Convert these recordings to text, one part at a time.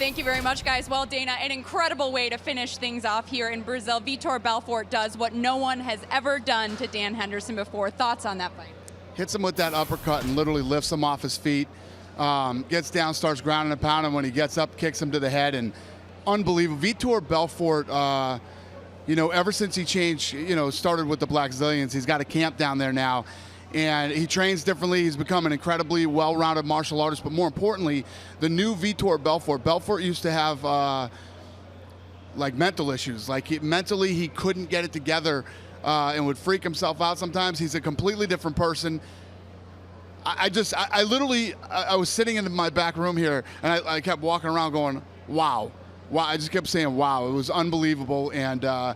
Thank you very much, guys. Well, Dana, an incredible way to finish things off here in Brazil. Vitor Belfort does what no one has ever done to Dan Henderson before. Thoughts on that fight? Hits him with that uppercut and literally lifts him off his feet. Gets down, starts grounding and pounding. When he gets up, kicks him to the head, and unbelievable. Vitor Belfort, ever since he changed, started with the Black Zillions, he's got a camp down there now. And he trains differently. He's become an incredibly well-rounded martial artist. But more importantly, the new Vitor Belfort. Belfort used to have mental issues. Mentally, he couldn't get it together and would freak himself out sometimes. He's a completely different person. I was sitting in my back room here, and I kept walking around going, wow. Wow. I just kept saying, wow. It was unbelievable. And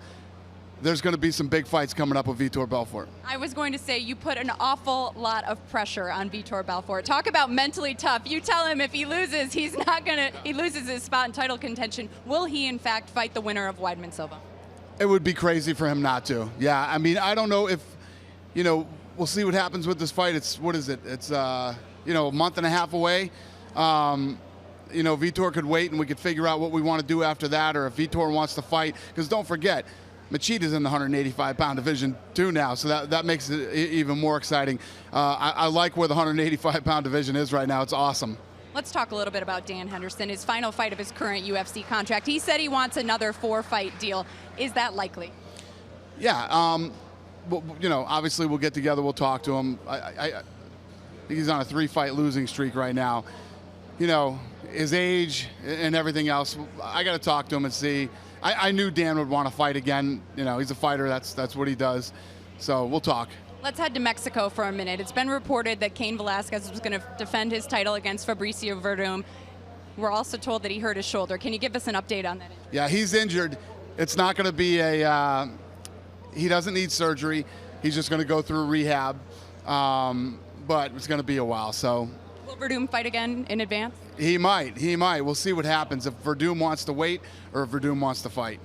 there's going to be some big fights coming up with Vitor Belfort. I was going to say, you put an awful lot of pressure on Vitor Belfort. Talk about mentally tough. You tell him if he loses, he loses his spot in title contention. Will he, in fact, fight the winner of Weidman Silva? It would be crazy for him not to. Yeah, I mean, I don't know if, we'll see what happens with this fight. It's a month and a half away. Vitor could wait and we could figure out what we want to do after that, or if Vitor wants to fight. Because don't forget, Machida's in the 185-pound division too now, so that makes it even more exciting. I like where the 185-pound division is right now. It's awesome. Let's talk a little bit about Dan Henderson, his final fight of his current UFC contract. He said he wants another 4-fight deal. Is that likely? Yeah. Obviously we'll get together. We'll talk to him. I think he's on a 3-fight losing streak right now. His age and everything else, I got to talk to him and see. I knew Dan would want to fight again. He's a fighter. That's what he does. So we'll talk. Let's head to Mexico for a minute. It's been reported that Cain Velasquez was going to defend his title against Fabricio Verdum. We're also told that he hurt his shoulder. Can you give us an update on that? Yeah, he's injured. It's not going to be he doesn't need surgery. He's just going to go through rehab. But it's going to be a while. So. Will Verdum fight again in advance? He might. We'll see what happens if Verdum wants to wait or if Verdum wants to fight.